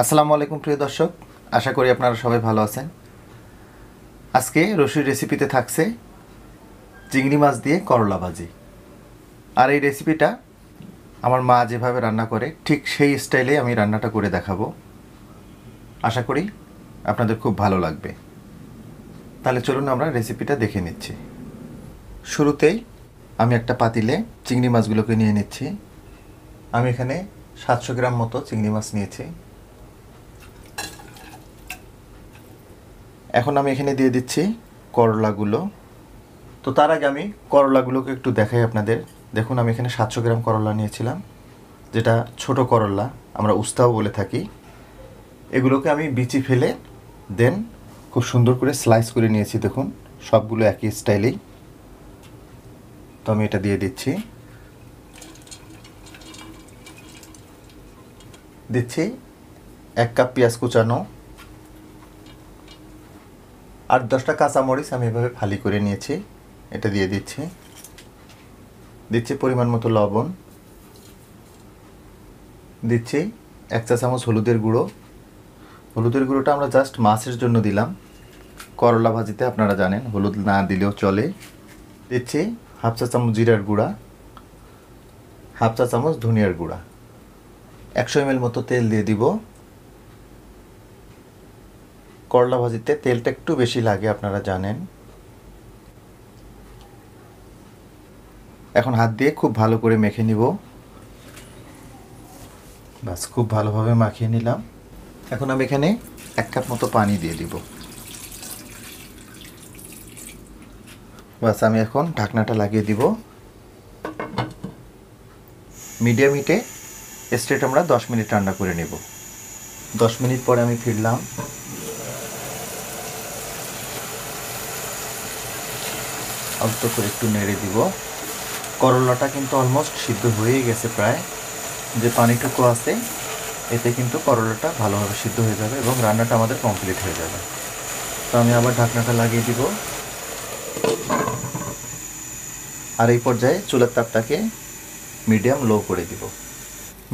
আসসালামু আলাইকুম প্রিয় দর্শক, আশা করি আপনারা সবাই ভালো আছেন। আজকে রসুই রেসিপিতে থাকছে চিংড়ি মাছ দিয়ে করলা ভাজি। আর এই রেসিপিটা আমার মা যেভাবে রান্না করে ঠিক সেই স্টাইলে আমি রান্নাটা করে দেখাবো। আশা করি আপনাদের খুব ভালো লাগবে। তাহলে চলুন আমরা রেসিপিটা দেখে নিচ্ছি। শুরুতেই আমি একটা পাতিলে চিংড়ি মাছগুলোকে নিয়ে নিচ্ছি। আমি এখানে 700 গ্রাম মতো চিংড়ি মাছ নিয়েছি। এখন আমি এখানে দিয়ে দিচ্ছি করলাগুলো। তো তার আগে আমি করলাগুলোকে একটু দেখাই আপনাদের। দেখুন, আমি এখানে 700 গ্রাম করলা নিয়েছিলাম, যেটা ছোট করলা, আমরা উস্তাও বলে থাকি। এগুলোকে আমি বিচি ফেলে দেন খুব সুন্দর করে স্লাইস করে নিয়েছি। দেখুন, সবগুলো একই স্টাইলেই। তো আমি এটা দিয়ে দিচ্ছি। দিচ্ছি 1 কাপ পেঁয়াজ কুচানো, আর 10টা কাঁচামরিচ আমি এভাবে ফালি করে নিয়েছি, এটা দিয়ে দিচ্ছি। দিচ্ছি পরিমাণ মতো লবণ। দিচ্ছি 1 চা চামচ হলুদের গুঁড়ো। হলুদের গুঁড়োটা আমরা জাস্ট মাছের জন্য দিলাম। করলা ভাজিতে আপনারা জানেন হলুদ না দিলেও চলে। দিচ্ছি 1/2 চা চামচ জিরার গুঁড়া, 1/2 চা চামচ ধনিয়ার গুঁড়া। 100 ml মতো তেল দিয়ে দিব। করলা ভাজিতে তেলটা একটু বেশি লাগে, আপনারা জানেন। এখন হাত দিয়ে খুব ভালো করে মেখে নিব। বাস, খুব ভালোভাবে মাখিয়ে নিলাম। এখন আমি এখানে 1 কাপ মতো পানি দিয়ে দিব। বাস, আমি এখন ঢাকনাটা লাগিয়ে দিব। মিডিয়াম হিটে স্ট্রেট আমরা 10 মিনিট রান্না করে নেব। 10 মিনিট পরে আমি ফিরলাম। অল্প করে একটু নেড়ে দিব। করলাটা কিন্তু অলমোস্ট সিদ্ধ হয়ে গেছে প্রায়। যে পানিটুকু আছে এতে কিন্তু করলাটা ভালোভাবে সিদ্ধ হয়ে যাবে এবং রান্নাটা আমাদের কমপ্লিট হয়ে যাবে। তো আমি আবার ঢাকনাটা লাগিয়ে দিব। আর এই পর্যায়ে চুলার তাপটাকে মিডিয়াম লো করে দিব।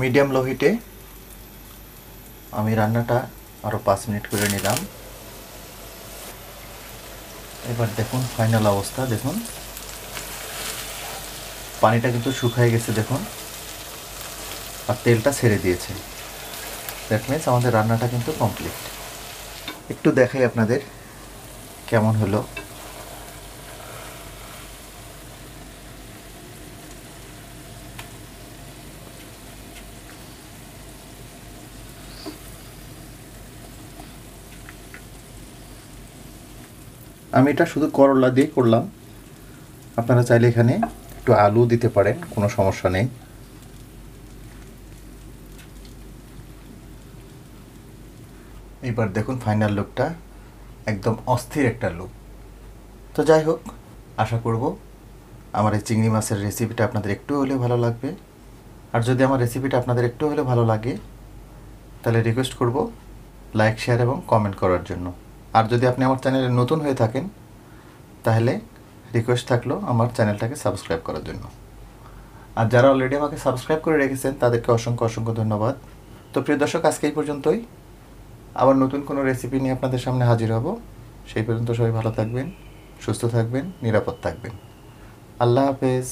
মিডিয়াম লো হিটে আমি রান্নাটা আরও 5 মিনিট করে নিলাম। এবার দেখুন ফাইনাল অবস্থা। দেখুন পানিটা কিন্তু শুকিয়ে গেছে, দেখুন, আর তেলটা ছেড়ে দিয়েছে। দ্যাট মিনস আমাদের রান্নাটা কিন্তু কমপ্লিট। একটু দেখাই আপনাদের কেমন হলো। আমি এটা শুধু করলা দিয়ে করলাম। আপনারা চাইলে এখানে একটু আলু দিতে পারেন, কোনো সমস্যা নেই। এবার দেখুন ফাইনাল লুকটা, একদম অস্থির একটা লুক। তো যাই হোক, আশা করব আমার এই চিংড়ি মাছের রেসিপিটা আপনাদের একটু হলেও ভালো লাগবে। আর যদি আমার রেসিপিটা আপনাদের একটু হলেও ভালো লাগে তাহলে রিকোয়েস্ট করব লাইক, শেয়ার এবং কমেন্ট করার জন্য। আর যদি আপনি আমার চ্যানেলে নতুন হয়ে থাকেন তাহলে রিকোয়েস্ট থাকলো আমার চ্যানেলটাকে সাবস্ক্রাইব করার জন্য। আর যারা অলরেডি আমাকে সাবস্ক্রাইব করে রেখেছেন তাদেরকে অসংখ্য অসংখ্য ধন্যবাদ। তো প্রিয় দর্শক, আজকে এই পর্যন্তই। আবার নতুন কোনো রেসিপি নিয়ে আপনাদের সামনে হাজির হব। সেই পর্যন্ত সবাই ভালো থাকবেন, সুস্থ থাকবেন, নিরাপদ থাকবেন। আল্লাহ হাফেজ।